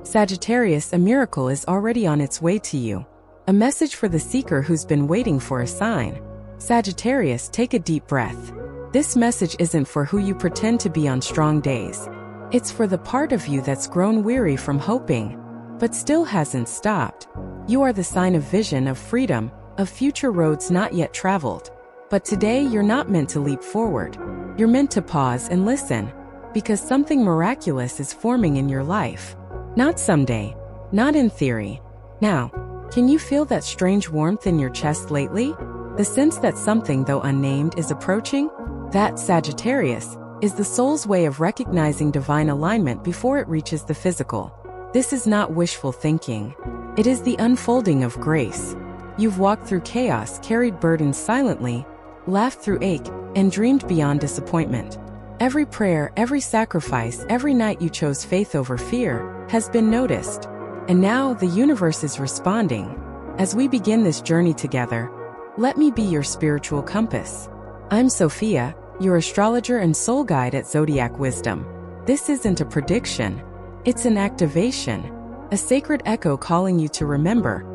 Sagittarius, a miracle is already on its way to you. A message for the seeker who's been waiting for a sign. Sagittarius, take a deep breath. This message isn't for who you pretend to be on strong days. It's for the part of you that's grown weary from hoping, but still hasn't stopped. You are the sign of vision, of freedom, of future roads not yet traveled. But today you're not meant to leap forward. You're meant to pause and listen, because something miraculous is forming in your life. Not someday, not in theory. Now, can you feel that strange warmth in your chest lately? The sense that something, though unnamed, is approaching? That, Sagittarius, is the soul's way of recognizing divine alignment before it reaches the physical. This is not wishful thinking. It is the unfolding of grace. You've walked through chaos, carried burdens silently, laughed through ache, and dreamed beyond disappointment. Every prayer, every sacrifice, every night you chose faith over fear has been noticed. And now the universe is responding. As we begin this journey together, let me be your spiritual compass. I'm Sophia, your astrologer and soul guide at Zodiac Wisdom. This isn't a prediction. It's an activation, a sacred echo calling you to remember.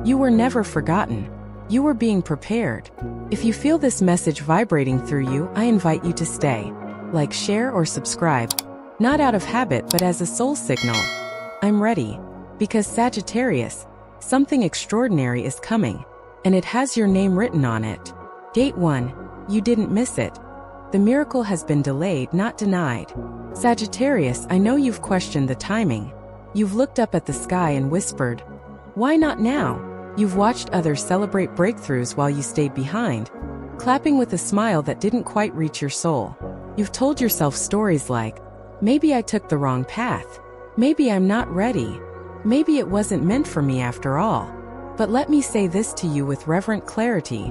You were never forgotten. You were being prepared. If you feel this message vibrating through you, I invite you to stay. Like, share, or subscribe. Not out of habit, but as a soul signal. I'm ready. Because Sagittarius, something extraordinary is coming. And it has your name written on it. Date 1. You didn't miss it. The miracle has been delayed, not denied. Sagittarius, I know you've questioned the timing. You've looked up at the sky and whispered, why not now? You've watched others celebrate breakthroughs while you stayed behind, clapping with a smile that didn't quite reach your soul. You've told yourself stories like, maybe I took the wrong path. Maybe I'm not ready. Maybe it wasn't meant for me after all. But let me say this to you with reverent clarity.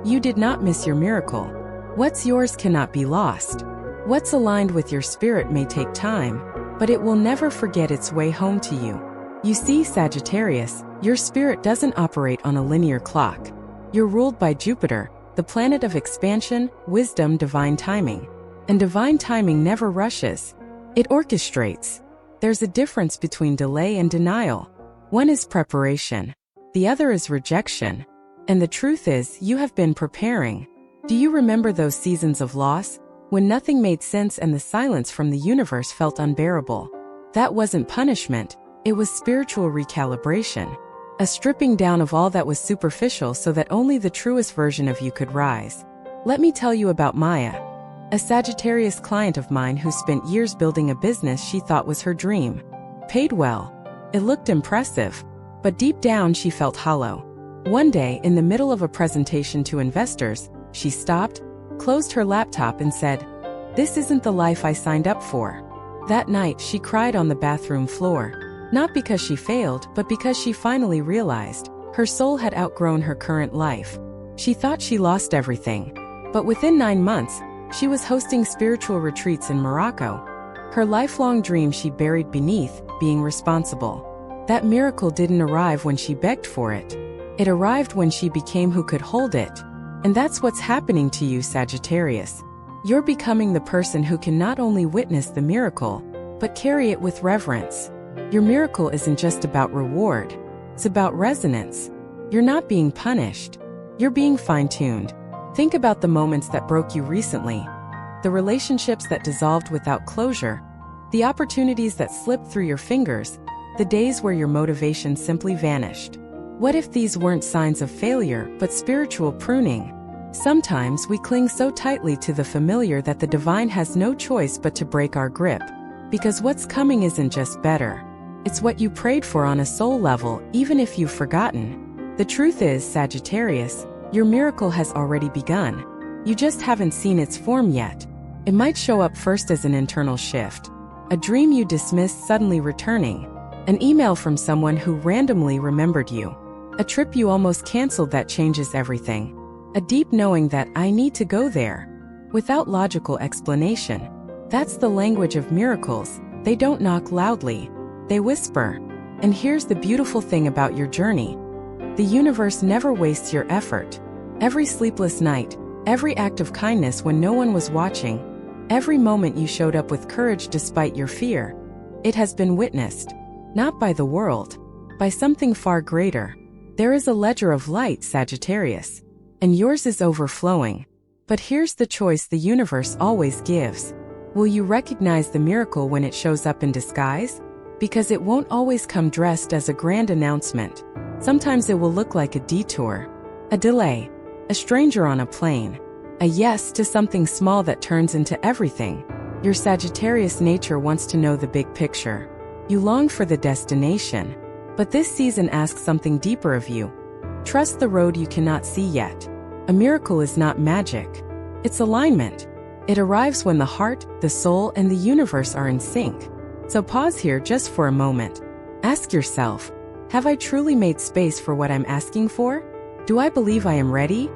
You did not miss your miracle. What's yours cannot be lost. What's aligned with your spirit may take time, but it will never forget its way home to you. You see, Sagittarius, your spirit doesn't operate on a linear clock. You're ruled by Jupiter, the planet of expansion, wisdom, divine timing. And divine timing never rushes. It orchestrates. There's a difference between delay and denial. One is preparation. The other is rejection. And the truth is, you have been preparing. Do you remember those seasons of loss, when nothing made sense and the silence from the universe felt unbearable? That wasn't punishment, it was spiritual recalibration. A stripping down of all that was superficial so that only the truest version of you could rise. Let me tell you about Maya, a Sagittarius client of mine who spent years building a business she thought was her dream. Paid well. It looked impressive. But deep down she felt hollow. One day, in the middle of a presentation to investors, she stopped, closed her laptop and said, "This isn't the life I signed up for." That night, she cried on the bathroom floor. Not because she failed, but because she finally realized her soul had outgrown her current life. She thought she lost everything. But within 9 months, she was hosting spiritual retreats in Morocco. Her lifelong dream she buried beneath being responsible. That miracle didn't arrive when she begged for it. It arrived when she became who could hold it. And that's what's happening to you, Sagittarius. You're becoming the person who can not only witness the miracle, but carry it with reverence. Your miracle isn't just about reward. It's about resonance. You're not being punished. You're being fine-tuned. Think about the moments that broke you recently. The relationships that dissolved without closure. The opportunities that slipped through your fingers. The days where your motivation simply vanished. What if these weren't signs of failure, but spiritual pruning? Sometimes we cling so tightly to the familiar that the divine has no choice but to break our grip. Because what's coming isn't just better. It's what you prayed for on a soul level, even if you've forgotten. The truth is, Sagittarius, your miracle has already begun. You just haven't seen its form yet. It might show up first as an internal shift. A dream you dismissed suddenly returning. An email from someone who randomly remembered you. A trip you almost canceled that changes everything. A deep knowing that I need to go there. Without logical explanation. That's the language of miracles. They don't knock loudly. They whisper. And here's the beautiful thing about your journey. The universe never wastes your effort. Every sleepless night, every act of kindness when no one was watching, every moment you showed up with courage despite your fear, it has been witnessed. not by the world, by something far greater. There is a ledger of light, Sagittarius, and yours is overflowing. But here's the choice the universe always gives. Will you recognize the miracle when it shows up in disguise? Because it won't always come dressed as a grand announcement. Sometimes it will look like a detour, a delay, a stranger on a plane, a yes to something small that turns into everything. Your Sagittarius nature wants to know the big picture. You long for the destination. But this season asks something deeper of you. Trust the road you cannot see yet. A miracle is not magic. It's alignment. It arrives when the heart, the soul, and the universe are in sync. So pause here just for a moment. Ask yourself, have I truly made space for what I'm asking for? Do I believe I am ready?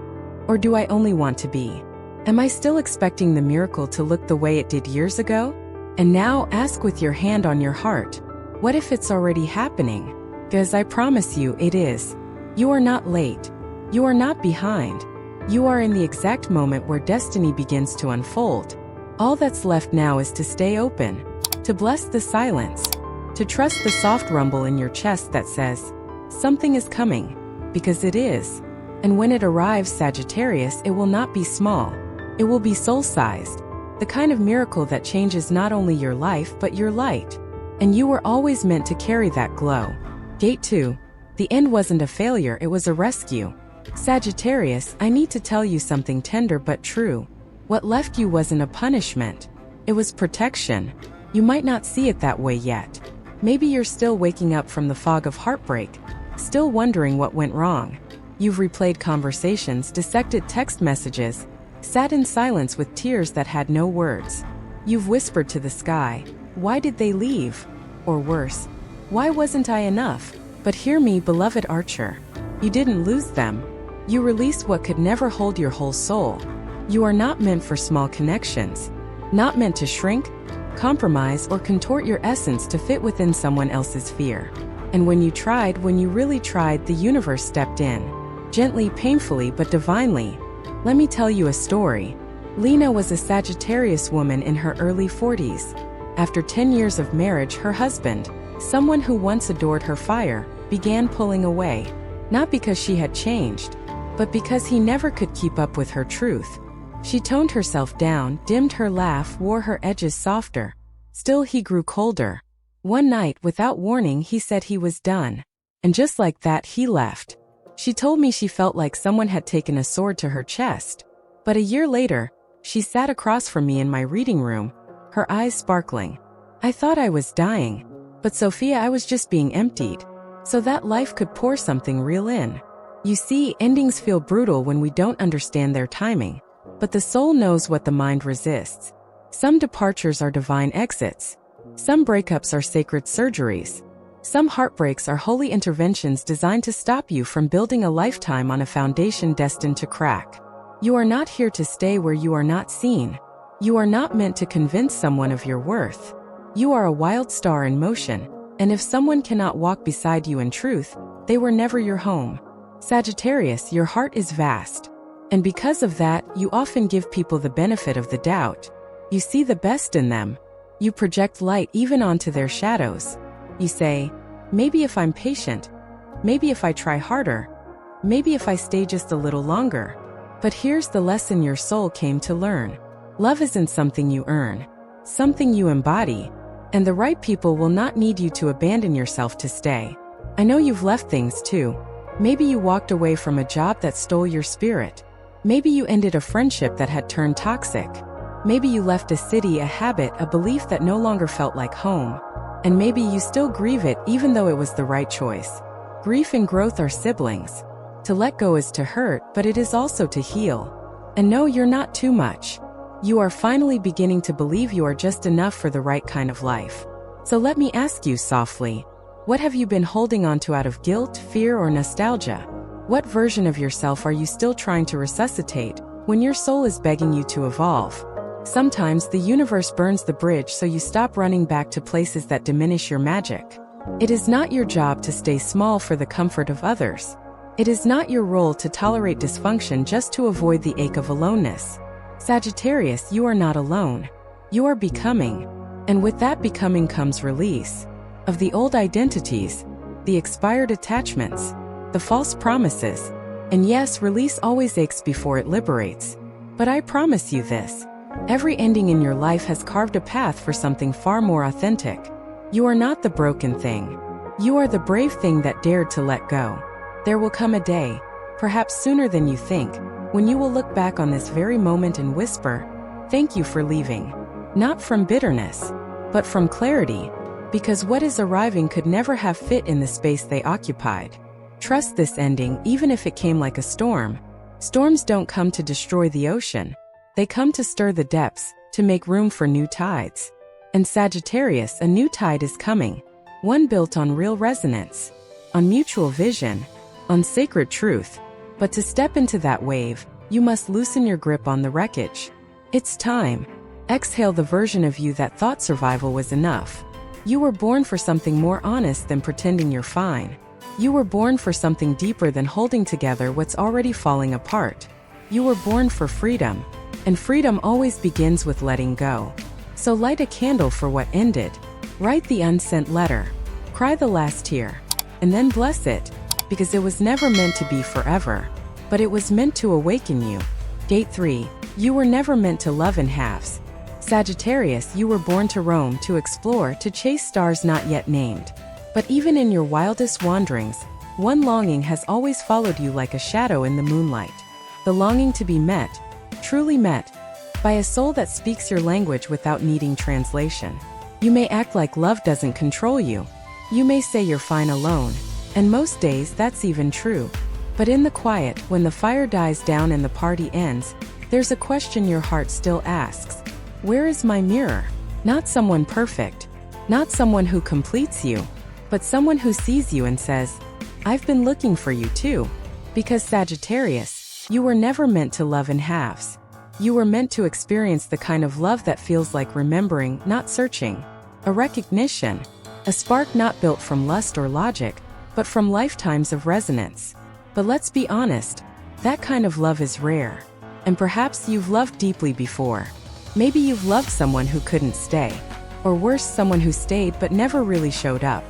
Or do I only want to be? Am I still expecting the miracle to look the way it did years ago? And now ask with your hand on your heart, what if it's already happening? Because I promise you it is. You are not late. You are not behind. You are in the exact moment where destiny begins to unfold. All that's left now is to stay open, to bless the silence, to trust the soft rumble in your chest that says, something is coming, because it is. And when it arrives, Sagittarius, it will not be small. It will be soul-sized, the kind of miracle that changes not only your life but your light. And you were always meant to carry that glow. Gate 2. The end wasn't a failure, it was a rescue. Sagittarius, I need to tell you something tender but true. What left you wasn't a punishment. It was protection. You might not see it that way yet. Maybe you're still waking up from the fog of heartbreak, still wondering what went wrong. You've replayed conversations, dissected text messages, sat in silence with tears that had no words. You've whispered to the sky, why did they leave? Or worse, why wasn't I enough? But hear me, beloved archer. You didn't lose them. You released what could never hold your whole soul. You are not meant for small connections. Not meant to shrink, compromise, or contort your essence to fit within someone else's fear. And when you really tried, the universe stepped in. Gently, painfully, but divinely. Let me tell you a story. Lena was a Sagittarius woman in her early 40s. After 10 years of marriage, her husband, someone who once adored her fire, began pulling away. Not because she had changed, but because he never could keep up with her truth. She toned herself down, dimmed her laugh, wore her edges softer. Still he grew colder. One night, without warning, he said he was done. And just like that, he left. She told me she felt like someone had taken a sword to her chest. But a year later, she sat across from me in my reading room, her eyes sparkling. I thought I was dying. But Sophia, I was just being emptied. So that life could pour something real in. You see, endings feel brutal when we don't understand their timing. But the soul knows what the mind resists. Some departures are divine exits. Some breakups are sacred surgeries. Some heartbreaks are holy interventions designed to stop you from building a lifetime on a foundation destined to crack. You are not here to stay where you are not seen. You are not meant to convince someone of your worth. You are a wild star in motion, and if someone cannot walk beside you in truth, they were never your home. Sagittarius, your heart is vast. And because of that, you often give people the benefit of the doubt. You see the best in them. You project light even onto their shadows. You say, maybe if I'm patient, maybe if I try harder, maybe if I stay just a little longer. But here's the lesson your soul came to learn. Love isn't something you earn, something you embody. And the right people will not need you to abandon yourself to stay. I know you've left things too. Maybe you walked away from a job that stole your spirit. Maybe you ended a friendship that had turned toxic. Maybe you left a city, a habit, a belief that no longer felt like home. And maybe you still grieve it even though it was the right choice. Grief and growth are siblings. To let go is to hurt, but it is also to heal. And no, you're not too much. You are finally beginning to believe you are just enough for the right kind of life. So let me ask you softly, what have you been holding on to out of guilt, fear, or nostalgia? What version of yourself are you still trying to resuscitate when your soul is begging you to evolve? Sometimes the universe burns the bridge so you stop running back to places that diminish your magic. It is not your job to stay small for the comfort of others. It is not your role to tolerate dysfunction just to avoid the ache of aloneness. Sagittarius, you are not alone. You are becoming. And with that becoming comes release. of the old identities, the expired attachments, the false promises. And yes, release always aches before it liberates. But I promise you this. Every ending in your life has carved a path for something far more authentic. You are not the broken thing. You are the brave thing that dared to let go. There will come a day, perhaps sooner than you think, when you will look back on this very moment and whisper, "Thank you for leaving." Not from bitterness, but from clarity, because what is arriving could never have fit in the space they occupied. Trust this ending even if it came like a storm. Storms don't come to destroy the ocean. They come to stir the depths, to make room for new tides. And Sagittarius, a new tide is coming. One built on real resonance, on mutual vision, on sacred truth. But to step into that wave, you must loosen your grip on the wreckage. It's time. Exhale the version of you that thought survival was enough. You were born for something more honest than pretending you're fine. You were born for something deeper than holding together what's already falling apart. You were born for freedom, and freedom always begins with letting go. So light a candle for what ended. Write the unsent letter. Cry the last tear. And then bless it, because it was never meant to be forever. But it was meant to awaken you. Date 3. You were never meant to love in halves. Sagittarius, you were born to roam, to explore, to chase stars not yet named. But even in your wildest wanderings, one longing has always followed you like a shadow in the moonlight. The longing to be met, truly met, by a soul that speaks your language without needing translation. You may act like love doesn't control you. You may say you're fine alone, and most days that's even true. But in the quiet, when the fire dies down and the party ends, there's a question your heart still asks. Where is my mirror? Not someone perfect, not someone who completes you, but someone who sees you and says, I've been looking for you too. Because Sagittarius, you were never meant to love in halves. You were meant to experience the kind of love that feels like remembering, not searching. A recognition, a spark not built from lust or logic, but from lifetimes of resonance. But let's be honest, that kind of love is rare. And perhaps you've loved deeply before. Maybe you've loved someone who couldn't stay. Or worse, someone who stayed but never really showed up.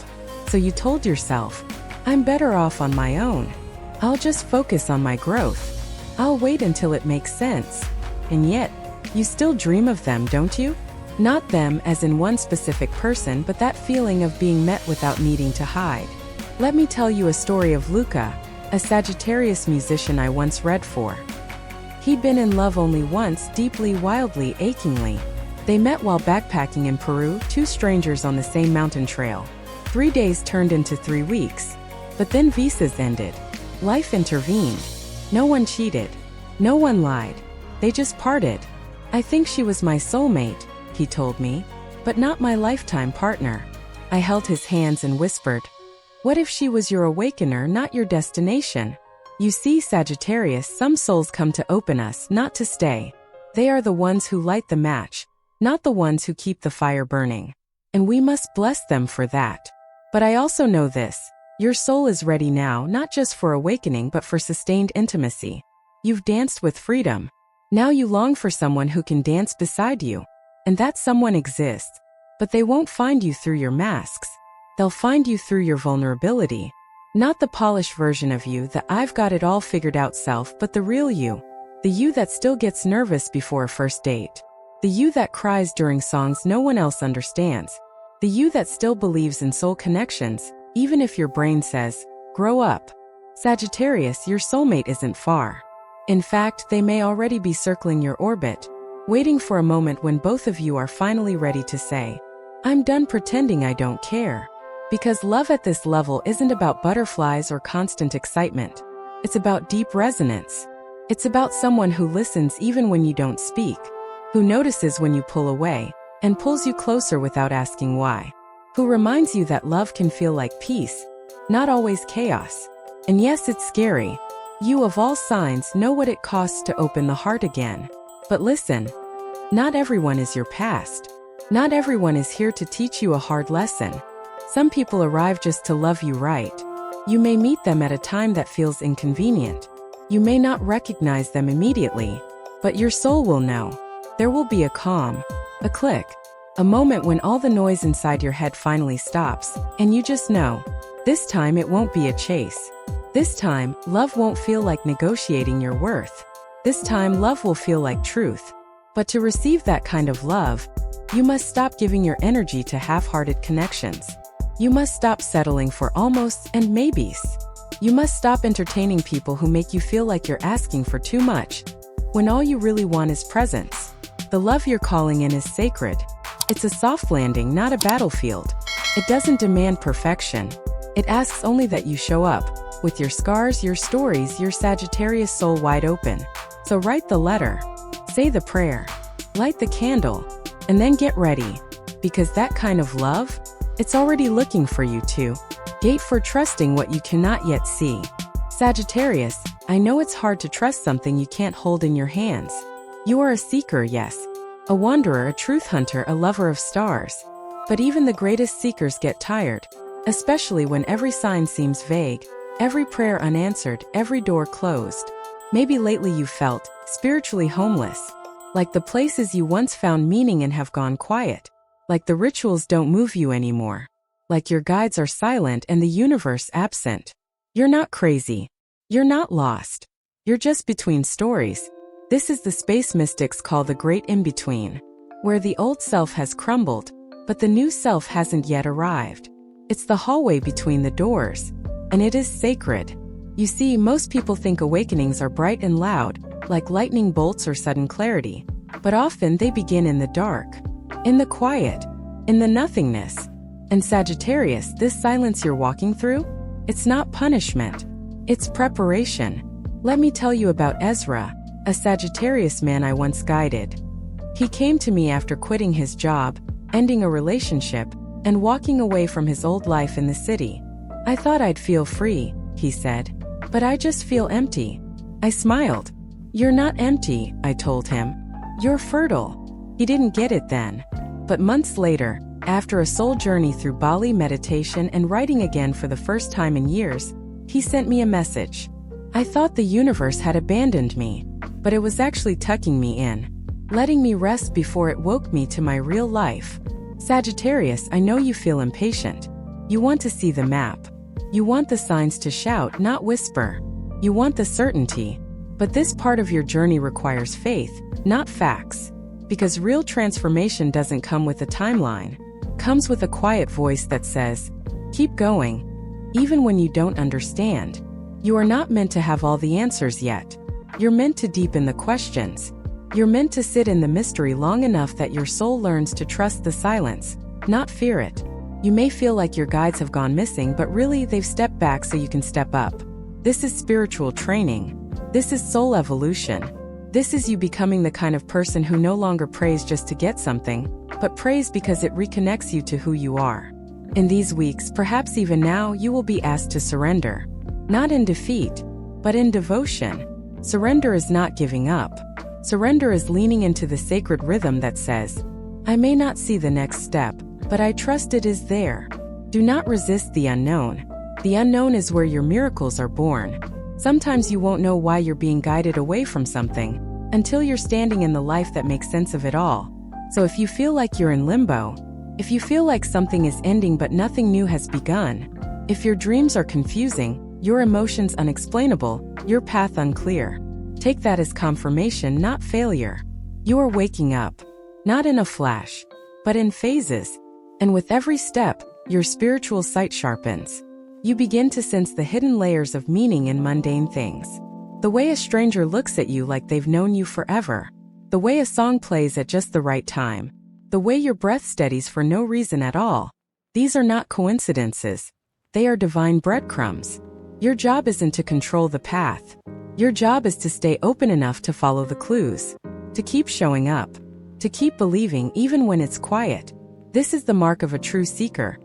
So you told yourself, I'm better off on my own. I'll just focus on my growth. I'll wait until it makes sense. And yet, you still dream of them, don't you? Not them as in one specific person, but that feeling of being met without needing to hide. Let me tell you a story of Luca, a Sagittarius musician I once read for. He'd been in love only once, deeply, wildly, achingly. They met while backpacking in Peru, two strangers on the same mountain trail. 3 days turned into 3 weeks. But then visas ended. Life intervened. No one cheated. No one lied. They just parted. I think she was my soulmate, he told me, but not my lifetime partner. I held his hands and whispered, what if she was your awakener, not your destination? You see, Sagittarius, some souls come to open us, not to stay. They are the ones who light the match, not the ones who keep the fire burning. And we must bless them for that. But I also know this. Your soul is ready now, not just for awakening, but for sustained intimacy. You've danced with freedom. Now you long for someone who can dance beside you. And that someone exists. But they won't find you through your masks. They'll find you through your vulnerability. Not the polished version of you, the I've got it all figured out self, but the real you. The you that still gets nervous before a first date. The you that cries during songs no one else understands. The you that still believes in soul connections, even if your brain says, grow up. Sagittarius, your soulmate isn't far. In fact, they may already be circling your orbit, waiting for a moment when both of you are finally ready to say, I'm done pretending I don't care. Because love at this level isn't about butterflies or constant excitement. It's about deep resonance. It's about someone who listens even when you don't speak, who notices when you pull away, and pulls you closer without asking why, who reminds you that love can feel like peace, not always chaos. And yes, it's scary. You of all signs know what it costs to open the heart again. But listen, not everyone is your past. Not everyone is here to teach you a hard lesson. Some people arrive just to love you right. You may meet them at a time that feels inconvenient. You may not recognize them immediately, but your soul will know. There will be a calm, a click, A moment when all the noise inside your head finally stops, and you just know. This time it won't be a chase. This time, love won't feel like negotiating your worth. This time, love will feel like truth. But to receive that kind of love, you must stop giving your energy to half-hearted connections. You must stop settling for almosts and maybes. You must stop entertaining people who make you feel like you're asking for too much, when all you really want is presence. The love you're calling in is sacred. It's a soft landing, not a battlefield. It doesn't demand perfection. It asks only that you show up, with your scars, your stories, your Sagittarius soul wide open. So write the letter, say the prayer, light the candle, and then get ready. Because that kind of love, it's already looking for you to gate for trusting what you cannot yet see. Sagittarius, I know it's hard to trust something you can't hold in your hands. You are a seeker, yes. A wanderer, a truth hunter, a lover of stars. But even the greatest seekers get tired, especially when every sign seems vague, every prayer unanswered, every door closed. Maybe lately you've felt spiritually homeless, like the places you once found meaning in have gone quiet, like the rituals don't move you anymore, like your guides are silent and the universe absent. You're not crazy. You're not lost. You're just between stories. This is the space mystics call the great in-between, where the old self has crumbled, but the new self hasn't yet arrived. It's the hallway between the doors, and it is sacred. You see, most people think awakenings are bright and loud, like lightning bolts or sudden clarity, but often they begin in the dark, in the quiet, in the nothingness. And Sagittarius, this silence you're walking through, it's not punishment, it's preparation. Let me tell you about Ezra, a Sagittarius man I once guided. He came to me after quitting his job, ending a relationship, and walking away from his old life in the city. I thought I'd feel free, he said, but I just feel empty. I smiled. You're not empty, I told him. You're fertile. He didn't get it then. But months later, after a soul journey through Bali meditation and writing again for the first time in years, he sent me a message. I thought the universe had abandoned me, but it was actually tucking me in, letting me rest before it woke me to my real life. Sagittarius, I know you feel impatient. You want to see the map. You want the signs to shout, not whisper. You want the certainty. But this part of your journey requires faith, not facts. Because real transformation doesn't come with a timeline. Comes with a quiet voice that says, keep going. Even when you don't understand. You are not meant to have all the answers yet. You're meant to deepen the questions. You're meant to sit in the mystery long enough that your soul learns to trust the silence, not fear it. You may feel like your guides have gone missing, but really they've stepped back so you can step up. This is spiritual training. This is soul evolution. This is you becoming the kind of person who no longer prays just to get something, but prays because it reconnects you to who you are. In these weeks, perhaps even now, you will be asked to surrender. Not in defeat, but in devotion. Surrender is not giving up. Surrender is leaning into the sacred rhythm that says, I may not see the next step, but I trust it is there. Do not resist the unknown. The unknown is where your miracles are born. Sometimes you won't know why you're being guided away from something, until you're standing in the life that makes sense of it all. So if you feel like you're in limbo, if you feel like something is ending but nothing new has begun, if your dreams are confusing, your emotions unexplainable, your path unclear, take that as confirmation, not failure. You are waking up, not in a flash, but in phases. And with every step, your spiritual sight sharpens. You begin to sense the hidden layers of meaning in mundane things. The way a stranger looks at you like they've known you forever. The way a song plays at just the right time. The way your breath steadies for no reason at all. These are not coincidences. They are divine breadcrumbs. Your job isn't to control the path. Your job is to stay open enough to follow the clues. To keep showing up. To keep believing even when it's quiet. This is the mark of a true seeker.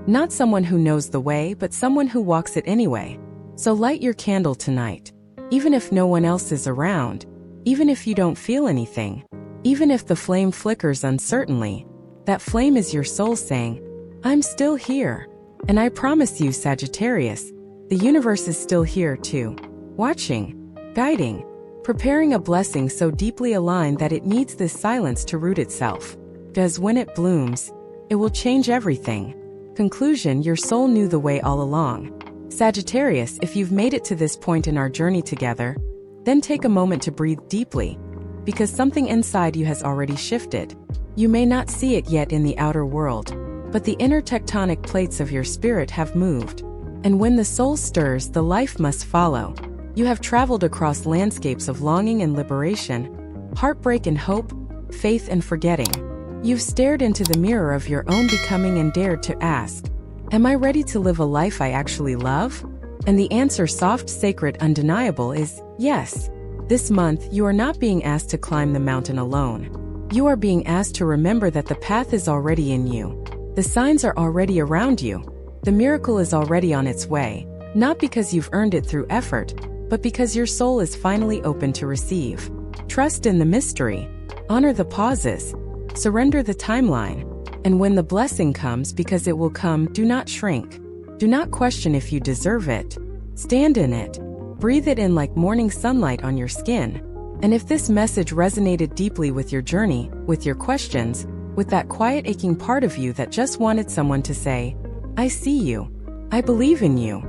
Not someone who knows the way, but someone who walks it anyway. So light your candle tonight. Even if no one else is around. Even if you don't feel anything. Even if the flame flickers uncertainly. That flame is your soul saying, I'm still here. And I promise you, Sagittarius, the universe is still here too. Watching, guiding, preparing a blessing so deeply aligned that it needs this silence to root itself. because when it blooms, it will change everything. Conclusion: your soul knew the way all along. Sagittarius, if you've made it to this point in our journey together, then take a moment to breathe deeply, because something inside you has already shifted. You may not see it yet in the outer world, but the inner tectonic plates of your spirit have moved. And when the soul stirs, the life must follow. You have traveled across landscapes of longing and liberation, heartbreak and hope, faith and forgetting. You've stared into the mirror of your own becoming and dared to ask, am I ready to live a life I actually love? And the answer, soft, sacred, undeniable, is yes. This month, you are not being asked to climb the mountain alone. You are being asked to remember that the path is already in you. The signs are already around you. The miracle is already on its way, not because you've earned it through effort, but because your soul is finally open to receive. Trust in the mystery. Honor the pauses. Surrender the timeline. And when the blessing comes, because it will come, do not shrink. Do not question if you deserve it. Stand in it. Breathe it in like morning sunlight on your skin. And if this message resonated deeply with your journey, with your questions, with that quiet aching part of you that just wanted someone to say, I see you. I believe in you.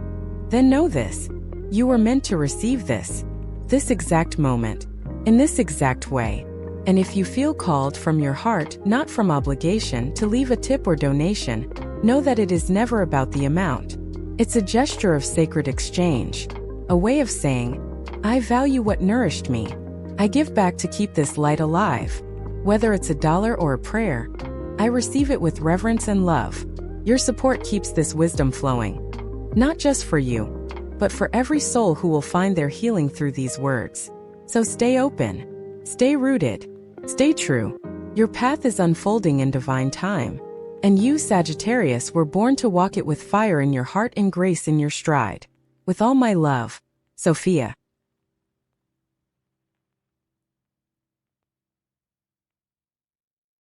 Then know this. You were meant to receive this exact moment, in this exact way. And if you feel called from your heart, not from obligation, to leave a tip or donation, know that it is never about the amount. It's a gesture of sacred exchange, a way of saying, I value what nourished me. I give back to keep this light alive. Whether it's $1 or a prayer, I receive it with reverence and love. Your support keeps this wisdom flowing, not just for you, but for every soul who will find their healing through these words. So stay open, stay rooted, stay true. Your path is unfolding in divine time. And you, Sagittarius, were born to walk it with fire in your heart and grace in your stride. With all my love, Sophia.